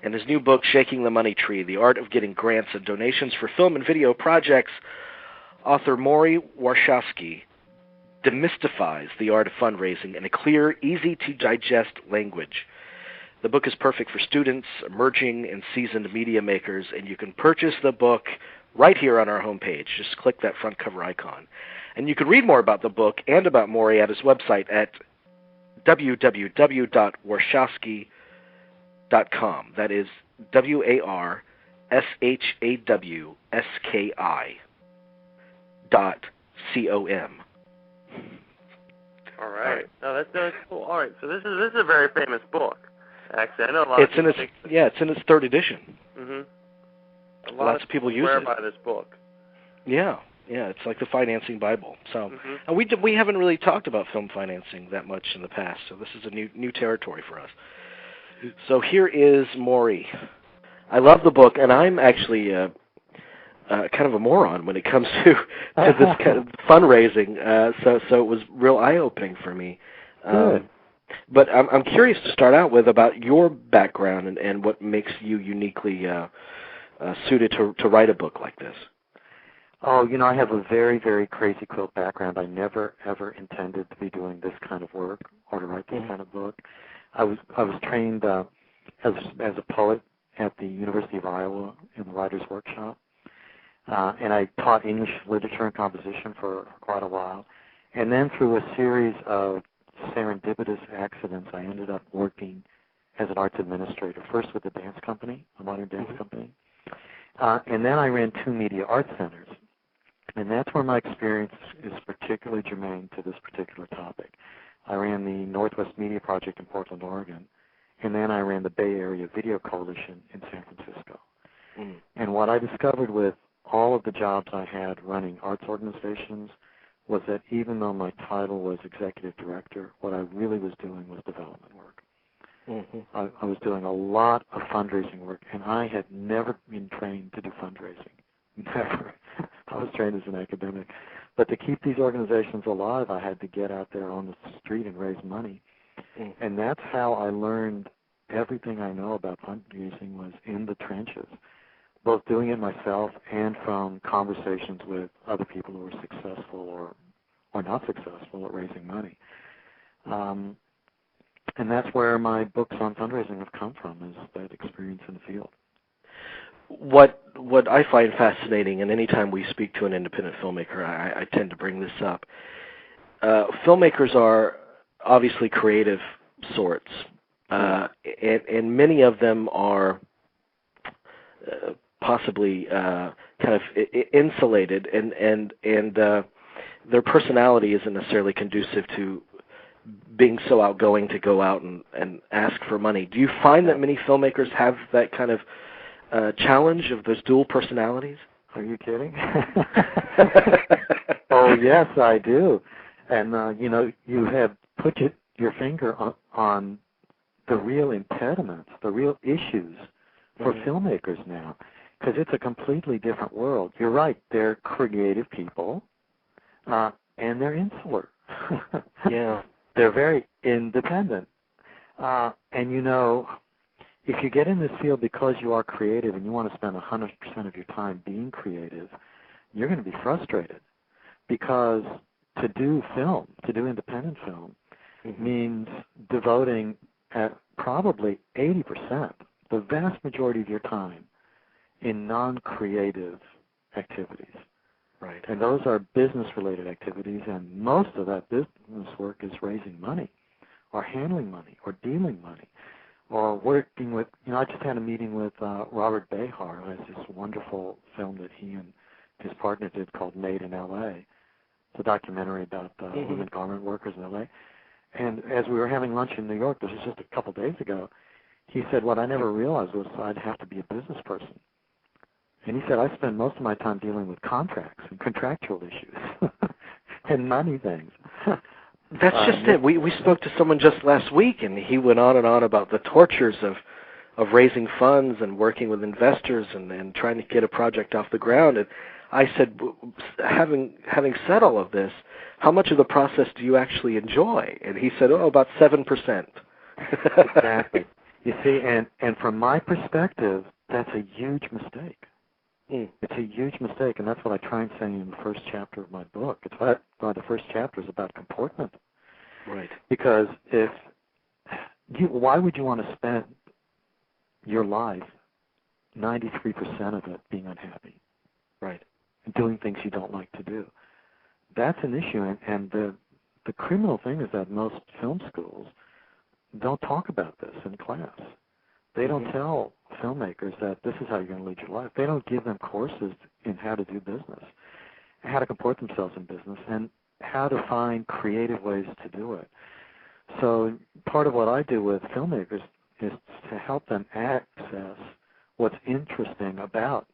In his new book, Shaking the Money Tree, The Art of Getting Grants and Donations for Film and Video Projects, author Maurys Background demystifies the art of fundraising in a clear, easy-to-digest language. The book is perfect for students, emerging, and seasoned media makers, and you can purchase the book right here on our homepage. Just click that front cover icon. And you can read more about the book and about Maurys at his website at www.warshawski.com. That is WARSHAWSKI.com. All right. No, that's cool. All right. So this is a very famous book. Actually, I know a lot of people it's in its third edition. Mm-hmm. Lots of people use swear it. by this book. Yeah, it's like the financing Bible. So, and we haven't really talked about film financing that much in the past. So this is a new territory for us. So here is Maurys. I love the book, and I'm actually kind of a moron when it comes to this kind of fundraising. So it was real eye-opening for me. But I'm curious to start out with about your background and what makes you uniquely suited to write a book like this. Oh, I have a very, very crazy quilt background. I never, ever intended to be doing this kind of work or to write this kind of book. I was trained as a poet at the University of Iowa in the Writer's Workshop, and I taught English literature and composition for quite a while. And then through a series of serendipitous accidents, I ended up working as an arts administrator, first with a dance company, a modern dance company, and then I ran 2 media arts centers. And that's where my experience is particularly germane to this particular topic. I ran the Northwest Media Project in Portland, Oregon, and then I ran the Bay Area Video Coalition in San Francisco. And what I discovered with all of the jobs I had running arts organizations was that even though my title was executive director, what I really was doing was development work. I was doing a lot of fundraising work, and I had never been trained to do fundraising. Never. I was trained as an academic. But to keep these organizations alive, I had to get out there on the street and raise money. And that's how I learned everything I know about fundraising was in the trenches, both doing it myself and from conversations with other people who were successful or not successful at raising money. And that's where my books on fundraising have come from, is that experience in the field. What I find fascinating, and anytime we speak to an independent filmmaker, I tend to bring this up. Filmmakers are obviously creative sorts, and many of them are possibly kind of insulated, and their personality isn't necessarily conducive to being so outgoing to go out and ask for money. Do you find that many filmmakers have that kind of challenge of those dual personalities? Are you kidding? Oh, yes, I do. And, you have put your finger on the real impediments, the real issues for filmmakers now, because it's a completely different world. You're right. They're creative people, and they're insular. Yeah. They're very independent. And, if you get in this field because you are creative and you want to spend 100% of your time being creative, you're going to be frustrated, because to do film, to do independent film, means devoting at probably 80%, the vast majority of your time, in non-creative activities. Right. And those are business-related activities, and most of that business work is raising money or handling money or dealing money, or working with, I just had a meeting with Robert Behar, who has this wonderful film that he and his partner did called Made in L.A. It's a documentary about women garment workers in L.A. And as we were having lunch in New York, this was just a couple of days ago, he said, what I never realized was I'd have to be a business person. And he said, I spend most of my time dealing with contracts and contractual issues and money things. That's just it. We spoke to someone just last week, and he went on and on about the tortures of raising funds and working with investors and trying to get a project off the ground. And I said, having said all of this, how much of the process do you actually enjoy? And he said, about 7%. Exactly. You see, and from my perspective, that's a huge mistake. It's a huge mistake, and that's what I try and say in the first chapter of my book. It's why the first chapter is about comportment. Right. Because why would you want to spend your life, 93% of it, being unhappy? Right. And doing things you don't like to do. That's an issue, and the criminal thing is that most film schools don't talk about this in class. They don't tell filmmakers that this is how you're going to lead your life. They don't give them courses in how to do business, how to comport themselves in business, and how to find creative ways to do it. So part of what I do with filmmakers is to help them access what's interesting about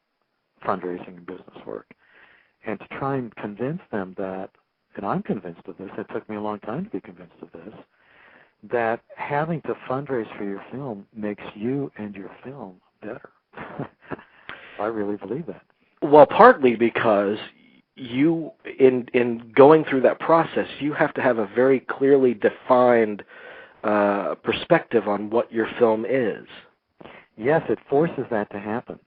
fundraising and business work, and to try and convince them that, and I'm convinced of this, it took me a long time to be convinced of this, that having to fundraise for your film makes you and your film better. I really believe that. Well, partly because you, in going through that process, you have to have a very clearly defined perspective on what your film is. Yes, it forces that to happen.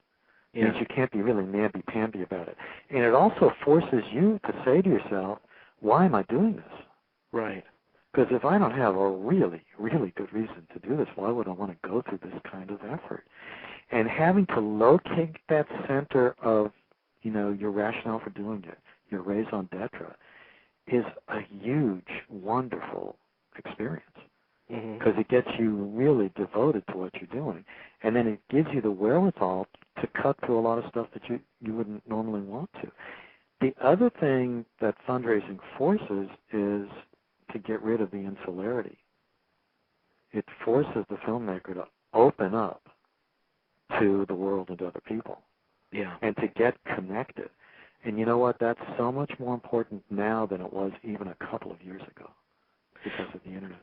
Yeah. It means you can't be really namby-pamby about it. And it also forces you to say to yourself, why am I doing this? Right. Because if I don't have a really, really good reason to do this, why would I want to go through this kind of effort? And having to locate that center of, your rationale for doing it, your raison d'etre, is a huge, wonderful experience. Because it gets you really devoted to what you're doing. And then it gives you the wherewithal to cut through a lot of stuff that you wouldn't normally want to. The other thing that fundraising forces is to get rid of the insularity. It forces the filmmaker to open up to the world and to other people. Yeah. And to get connected. And you know what? That's so much more important now than it was even a couple of years ago because of the Internet.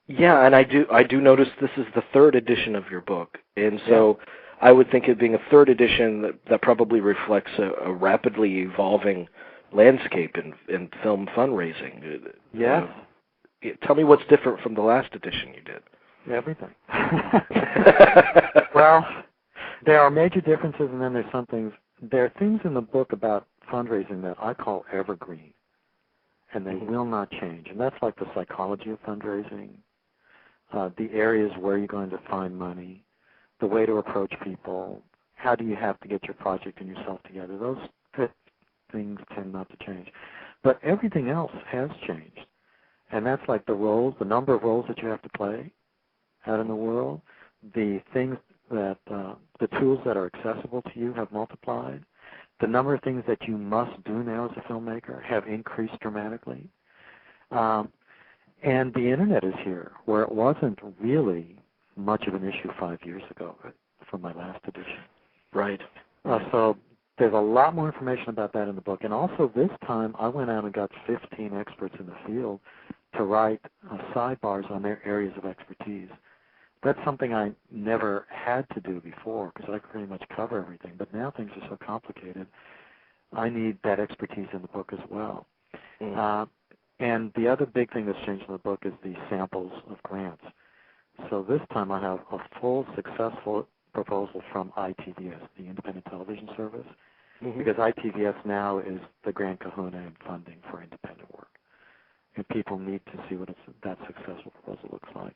Yeah, and I do notice this is the third edition of your book, and so I would think it being a third edition that probably reflects a rapidly evolving landscape in film fundraising. Yes. Tell me what's different from the last edition you did. Everything. Well, there are major differences, and then there are things in the book about fundraising that I call evergreen, and they will not change. And that's like the psychology of fundraising, the areas where you're going to find money, the way to approach people, how do you have to get your project and yourself together. Those things tend not to change. But everything else has changed. And that's like the roles, the number of roles that you have to play out in the world, the things that, the tools that are accessible to you have multiplied, the number of things that you must do now as a filmmaker have increased dramatically. And the Internet is here, where it wasn't really much of an issue 5 years ago from my last edition. Right. So there's a lot more information about that in the book. And also this time I went out and got 15 experts in the field to write sidebars on their areas of expertise. That's something I never had to do before because I pretty much cover everything. But now things are so complicated, I need that expertise in the book as well. And the other big thing that's changed in the book is the samples of grants. So this time I have a full successful proposal from ITVS, the Independent Television Service, because ITVS now is the grand kahuna in funding for independent work. And people need to see what that successful proposal looks like.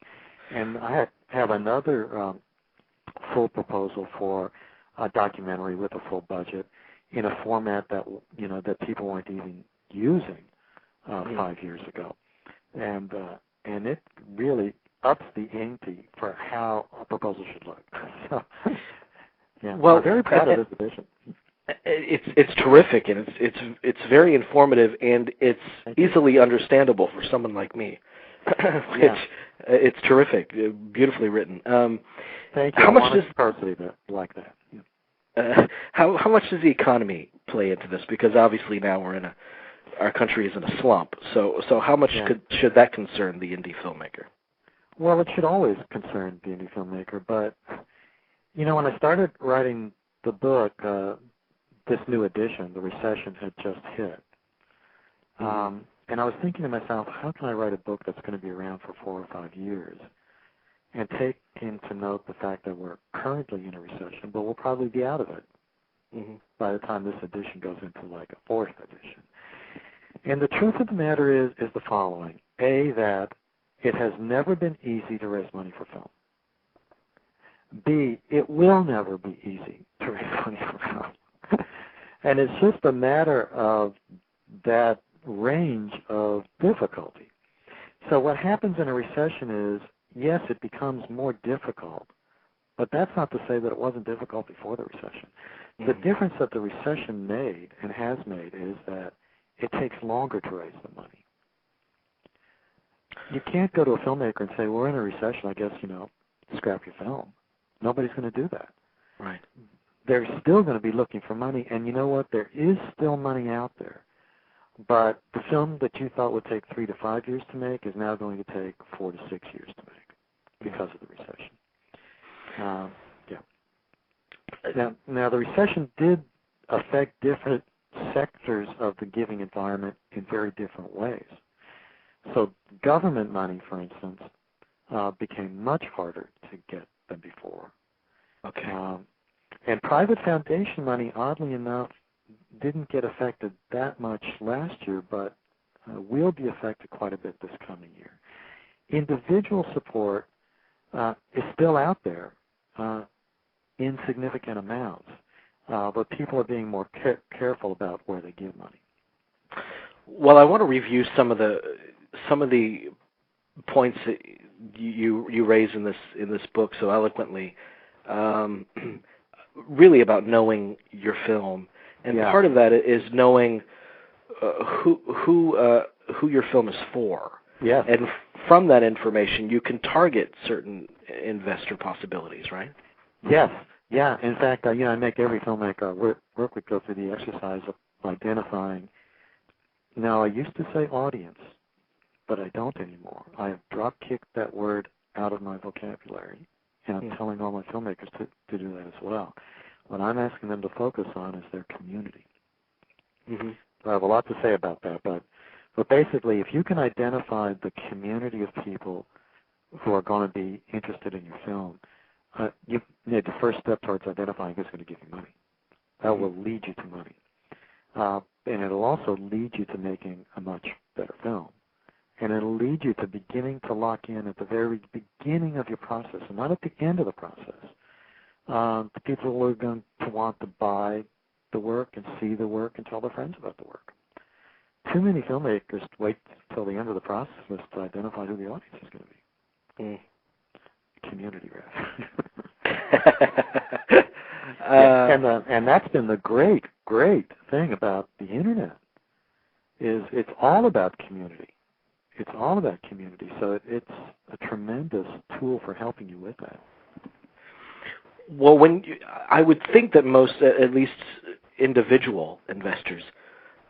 And I have another full proposal for a documentary with a full budget in a format that that people weren't even using 5 years ago, and it really ups the ante for how a proposal should look. So, yeah, well, I'm very proud of this edition. It's terrific, and it's very informative, and it's easily understandable for someone like me. It's terrific, beautifully written. Thank you. How much does like that? Yeah. How much does the economy play into this? Because obviously now our country is in a slump. So how much should that concern the indie filmmaker? Well, it should always concern the indie filmmaker. But when I started writing the book, this new edition, the recession had just hit. And I was thinking to myself, how can I write a book that's going to be around for 4 or 5 years? and take into note the fact that we're currently in a recession, but we'll probably be out of it by the time this edition goes into like a fourth edition. And the truth of the matter is the following. A, that it has never been easy to raise money for film. B, it will never be easy to raise money for film. And it's just a matter of that range of difficulty. So what happens in a recession is, yes, it becomes more difficult, but that's not to say that it wasn't difficult before the recession. The difference that the recession made and has made is that it takes longer to raise the money. You can't go to a filmmaker and say, we're in a recession, I guess, scrap your film. Nobody's going to do that. Right. They're still going to be looking for money, and you know what? There is still money out there. But the film that you thought would take 3 to 5 years to make is now going to take 4 to 6 years to make because of the recession. Now, the recession did affect different sectors of the giving environment in very different ways. So government money, for instance, became much harder to get than before. Okay. And private foundation money, oddly enough, didn't get affected that much last year, but will be affected quite a bit this coming year. Individual support is still out there in significant amounts, but people are being more careful about where they give money. Well, I want to review some of the points that you raise in this book so eloquently, really about knowing your film, and part of that is knowing who your film is for. Yes. And from that information, you can target certain investor possibilities, right? Yes. Yeah. In fact, I make every filmmaker I work with go through the exercise of identifying. Now, I used to say audience, but I don't anymore. I have drop-kicked that word out of my vocabulary, and I'm telling all my filmmakers to do that as well. What I'm asking them to focus on is their community. So I have a lot to say about that, but basically, if you can identify the community of people who are going to be interested in your film, you need the first step towards identifying who's going to give you money. That will lead you to money. And it'll also lead you to making a much better film. And it'll lead you to beginning to lock in at the very beginning of your process, and not at the end of the process. The people who are going to want to buy the work and see the work and tell their friends about the work. Too many filmmakers wait till the end of the process to identify who the audience is going to be. Community, rather. And that's been the great thing about the internet is it's all about community. It's all about community. So it's a tremendous tool for helping you with that. Well, I would think that most, at least individual investors,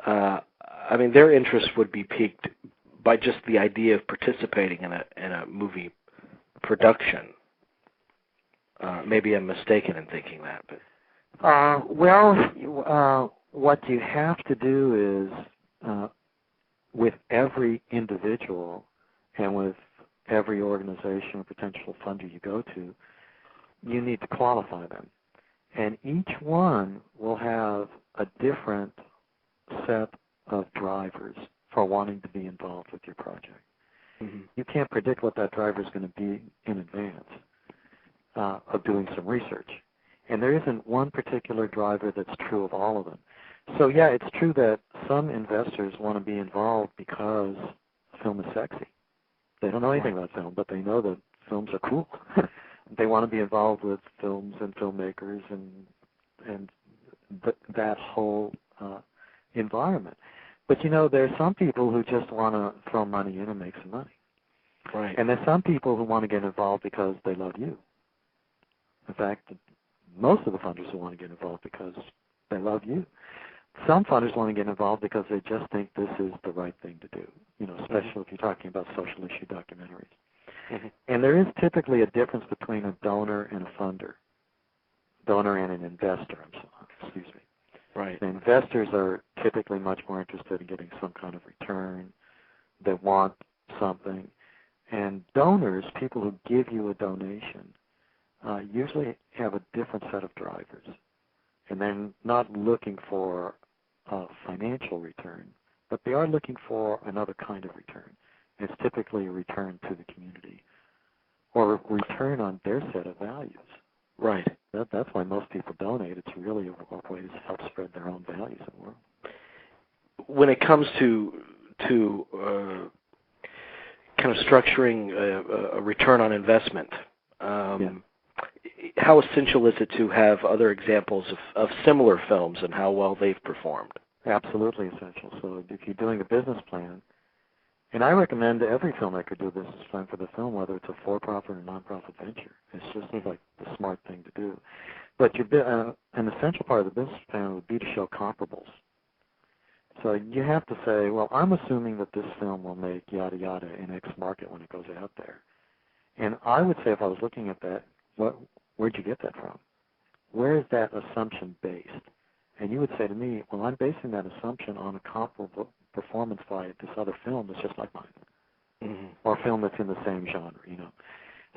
their interest would be piqued by just the idea of participating in a movie production. Maybe I'm mistaken in thinking that, but what you have to do is with every individual and with every organization or potential funder you go to, you need to qualify them. And each one will have a different set of drivers for wanting to be involved with your project. You can't predict what that driver is going to be in advance of doing some research. And there isn't one particular driver that's true of all of them. So, yeah, it's true that some investors want to be involved because film is sexy. They don't know anything about film, but they know that films are cool. They want to be involved with films and filmmakers and that whole environment. But, there are some people who just want to throw money in and make some money. Right. And there's some people who want to get involved because they love you. In fact, most of the funders who want to get involved because they love you. Some funders want to get involved because they just think this is the right thing to do, especially if you're talking about social issue documentaries. And there is typically a difference between a donor and a funder. Donor and an investor, excuse me. Right. The investors are typically much more interested in getting some kind of return. They want something. And donors, people who give you a donation, usually have a different set of drivers. And they're not looking for a financial return, but they are looking for another kind of return. It's typically a return to the community or a return on their set of values. Right. That's why most people donate. It's really a way to help spread their own values in the world. When it comes to kind of structuring a return on investment, how essential is it to have other examples of similar films and how well they've performed? Absolutely essential. So if you're doing a business plan, and I recommend every filmmaker do a business plan for the film, whether it's a for-profit or non-profit venture. It's just like the smart thing to do. But an essential part of the business plan would be to show comparables. So you have to say, well, I'm assuming that this film will make yada yada in X market when it goes out there. And I would say if I was looking at that, where'd you get that from? Where is that assumption based? And you would say to me, well, I'm basing that assumption on a comparable performance by this other film that's just like mine, or a film that's in the same genre,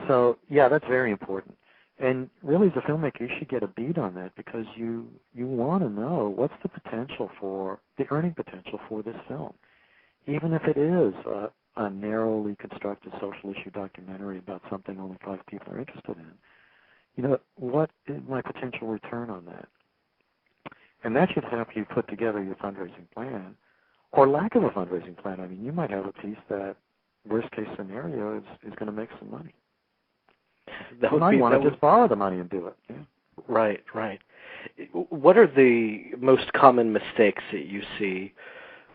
So, yeah, that's very important. And really, as a filmmaker, you should get a beat on that because you want to know what's the potential for, the earning potential for this film. Even if it is a narrowly constructed social issue documentary about something only 5 people are interested in, what is my potential return on that? And that should help you put together your fundraising plan, or lack of a fundraising plan. I mean, you might have a piece that, worst case scenario, is going to make some money. You might want to just borrow the money and do it. Yeah. Right. What are the most common mistakes that you see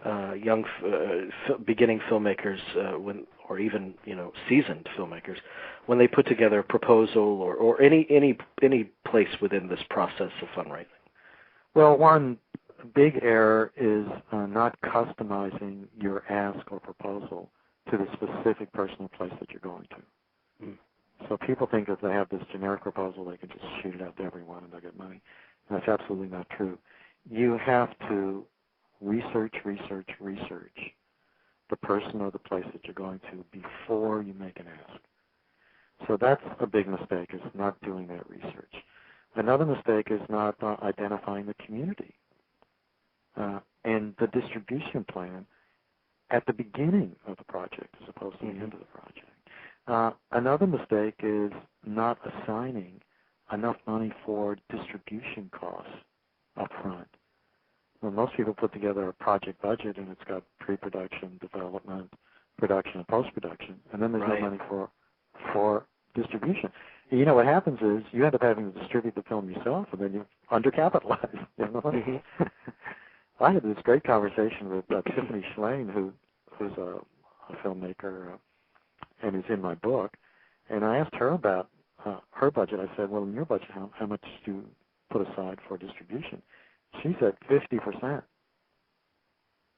young beginning filmmakers, or even seasoned filmmakers, when they put together a proposal or any place within this process of fundraising? Well, one big error is not customizing your ask or proposal to the specific personal place that you're going to. So people think if they have this generic proposal, they can just shoot it out to everyone and they'll get money. And that's absolutely not true. You have to research the person or the place that you're going to before you make an ask. So that's a big mistake, is not doing that research. Another mistake is not identifying the community and the distribution plan at the beginning of the project as opposed to the end of the project. Another mistake is not assigning enough money for distribution costs up front. Well, most people put together a project budget and it's got pre-production, development, production, and post-production, and then there's no money for distribution. What happens is you end up having to distribute the film yourself, and then you undercapitalize. I had this great conversation with Tiffany Schlane, who's a filmmaker and is in my book, and I asked her about her budget. I said, well, in your budget, how much do you put aside for distribution? She said 50%.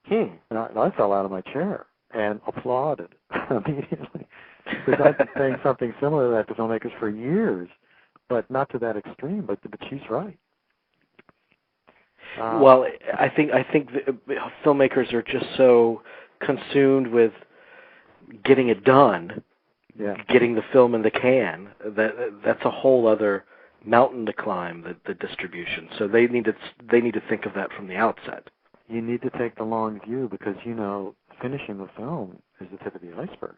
And I fell out of my chair and applauded immediately. Because I've been saying something similar to that to filmmakers for years, but not to that extreme. But she's right. Well, I think filmmakers are just so consumed with getting it done, getting the film in the can. That's a whole other mountain to climb, the distribution. So they need to think of that from the outset. You need to take the long view because finishing the film is the tip of the iceberg.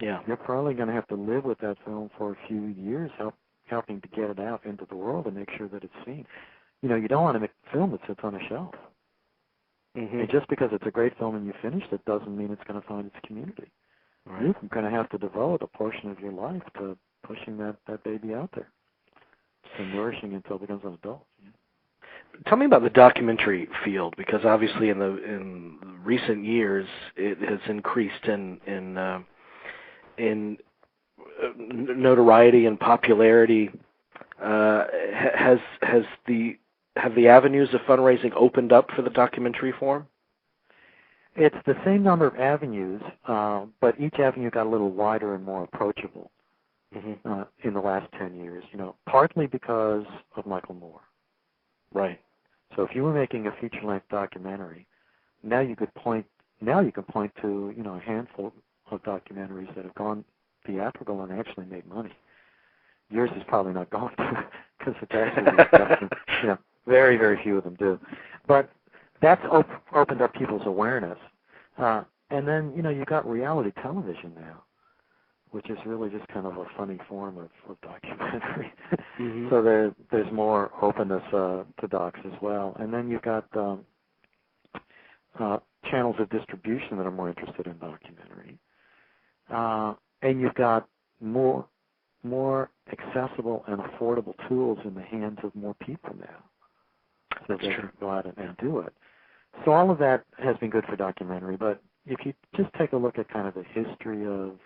Yeah. You're probably going to have to live with that film for a few years, helping to get it out into the world and make sure that it's seen. You don't want to make a film that sits on a shelf. And just because it's a great film and you finished it doesn't mean it's going to find its community. Right. You're going to have to devote a portion of your life to pushing that baby out there and nourishing it until it becomes an adult. Tell me about the documentary field, because obviously in recent years it has increased in notoriety and popularity. Have the avenues of fundraising opened up for the documentary form? It's the same number of avenues, but each avenue got a little wider and more approachable in the last 10 years. Partly because of Michael Moore. Right. So if you were making a feature-length documentary, now you can point to a handful of documentaries that have gone theatrical and actually made money. Yours is probably not going to, because it's actually, very, very few of them do. But that's opened up people's awareness. And then, you've got reality television now, which is really just kind of a funny form of documentary. Mm-hmm. So there's more openness to docs as well. And then you've got channels of distribution that are more interested in documentary. And you've got more accessible and affordable tools in the hands of more people now. So they can go out and do it. So all of that has been good for documentary, but if you just take a look at kind of the history of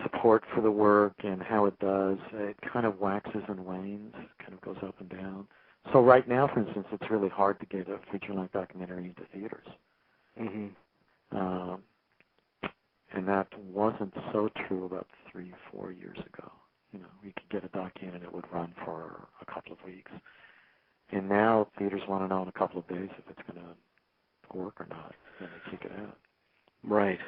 support for the work and how it does, it kind of waxes and wanes, kind of goes up and down. So right now, for instance, it's really hard to get a feature-length documentary into theaters. Mm-hmm. And that wasn't so true about 3-4 years ago. We could get a doc in and it would run for a couple of weeks. And now theaters want to know in a couple of days if it's going to work or not, and they kick it out. Right.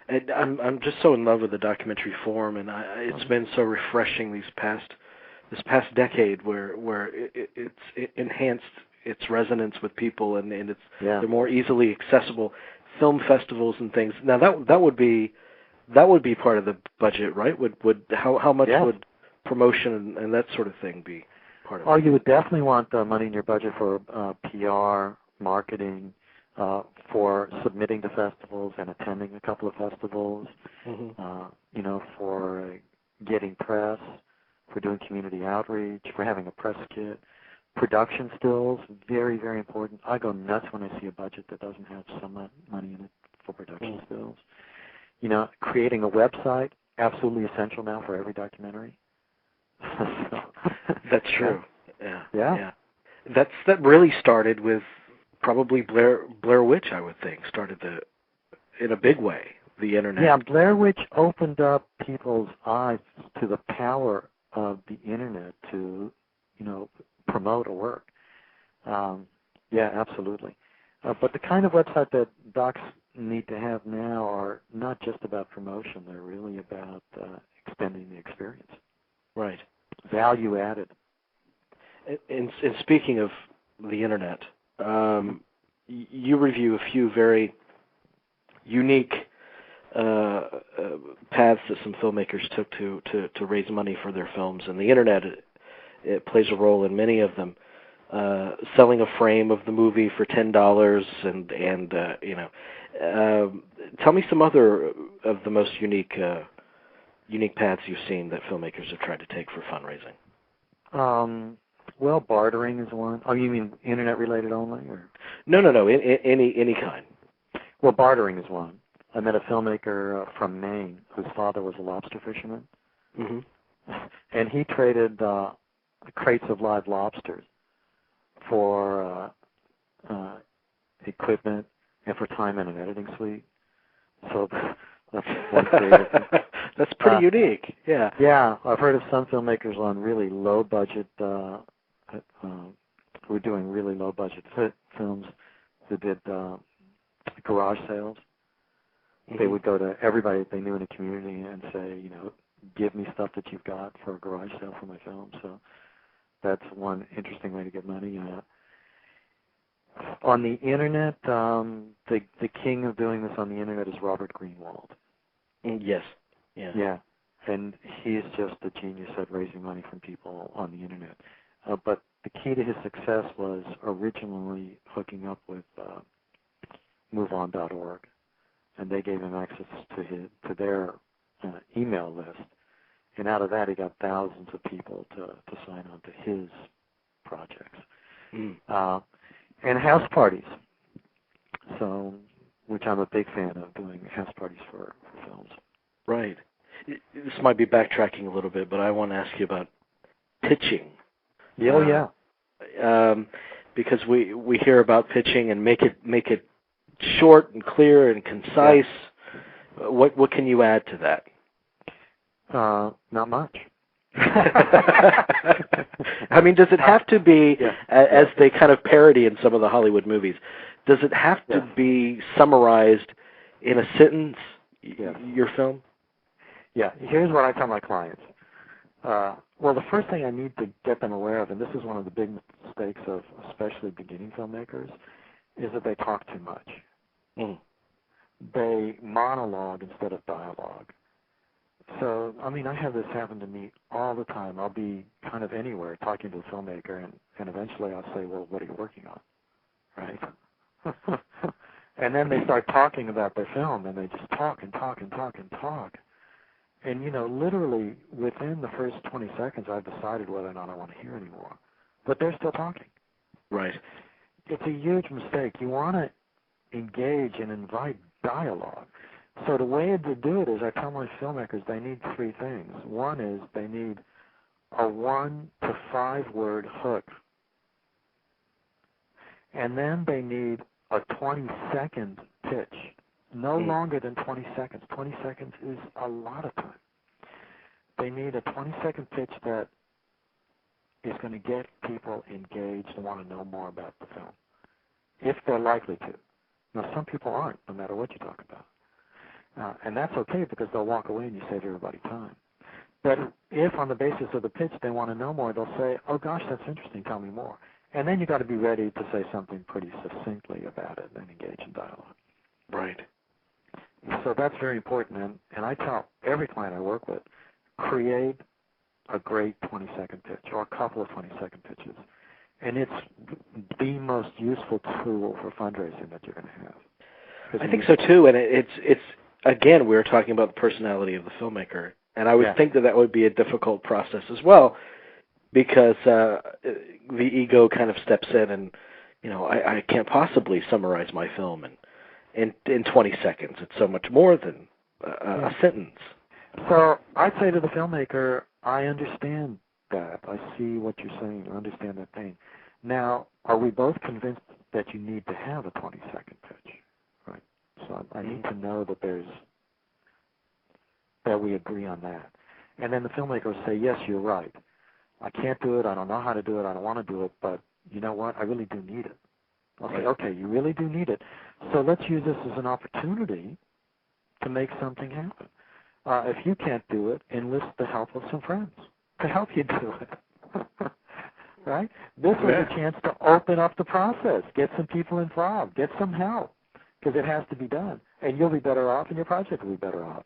And I'm just so in love with the documentary form, and it's been so refreshing this past decade where it's enhanced its resonance with people, and they're more easily accessible. Film festivals and things. Now that would be part of the budget, right? How much would promotion and that sort of thing be part of it? Oh, you would definitely want money in your budget for PR, marketing, for submitting to festivals and attending a couple of festivals, for getting press, for doing community outreach, for having a press kit. Production stills, very, very important. I go nuts when I see a budget that doesn't have some money in it for production stills. Creating a website, absolutely essential now for every documentary. That's true. Yeah. That really started with probably Blair Witch, I would think, started in a big way, the internet. Yeah, Blair Witch opened up people's eyes to the power of the internet to, promote a work. Yeah, absolutely. But the kind of website that docs need to have now are not just about promotion. They're really about extending the experience. Right. Value added. And speaking of the internet, you review a few very unique paths that some filmmakers took to raise money for their films, and the internet it plays a role in many of them. Selling a frame of the movie for $10, and tell me some other of the most unique paths you've seen that filmmakers have tried to take for fundraising. Well, bartering is one. Oh, you mean internet-related only, or? No. Any kind. Well, bartering is one. I met a filmmaker from Maine whose father was a lobster fisherman, and he traded crates of live lobsters for equipment and for time in an editing suite. So that's one creative. That's pretty unique. Yeah. Yeah, I've heard of some filmmakers on really low budget. Who were doing really low budget films that did garage sales. They would go to everybody that they knew in the community and say, give me stuff that you've got for a garage sale for my film. So that's one interesting way to get money. On the internet, the king of doing this on the internet is Robert Greenwald. Yes. Yeah. Yeah, and he's just a genius at raising money from people on the internet. But the key to his success was originally hooking up with MoveOn.org, and they gave him access to their email list. And out of that, he got thousands of people to sign on to his projects. And house parties, which I'm a big fan of, doing house parties for films. Right. This might be backtracking a little bit, but I want to ask you about pitching. Yeah. Because we hear about pitching and make it short and clear and concise. Yeah. What can you add to that? Not much. I mean, does it have to be, as they kind of parody in some of the Hollywood movies, does it have to be summarized in a sentence, Yes. your film? Yeah, here's what I tell my clients. Well, the first thing I need to get them aware of, and this is one of the big mistakes of especially beginning filmmakers, is that they talk too much. Mm. They monologue instead of dialogue. So, I mean, I have this happen to me all the time. I'll be kind of anywhere talking to a filmmaker, and eventually I'll say, well, what are you working on? Right? And then they start talking about their film, and they just talk and talk and talk and talk. And, you know, literally within the first 20 seconds, I've decided whether or not I want to hear anymore. But they're still talking. Right. It's a huge mistake. You want to engage and invite dialogue. So the way to do it is I tell my filmmakers they need three things. One is they need a 1 to 5 word hook. And then they need a 20-second pitch. No longer than 20 seconds. 20 seconds is a lot of time. They need a 20-second pitch that is going to get people engaged and want to know more about the film, if they're likely to. Now, some people aren't, no matter what you talk about. And that's okay because they'll walk away and you save everybody time. But if on the basis of the pitch they want to know more, they'll say, oh, gosh, that's interesting, tell me more. And then you've got to be ready to say something pretty succinctly about it and engage in dialogue. Right. So that's very important, and I tell every client I work with, create a great 20-second pitch or a couple of 20-second pitches. And it's the most useful tool for fundraising that you're going to have. I think so, too, and it's again, we were talking about the personality of the filmmaker, and I would think that would be a difficult process as well, because the ego kind of steps in and, you know, I can't possibly summarize my film in 20 seconds. It's so much more than a sentence. So I'd say to the filmmaker, I understand that. I see what you're saying. I understand that pain. Now, are we both convinced that you need to have a 20-second pitch? Right. So I need to know that we agree on that. And then the filmmaker will say, yes, you're right. I can't do it. I don't know how to do it. I don't want to do it. But you know what? I really do need it. I'll say, okay, you really do need it. So let's use this as an opportunity to make something happen. If you can't do it, enlist the help of some friends to help you do it. Right? This is a chance to open up the process, get some people involved, get some help, because it has to be done. And you'll be better off, and your project will be better off.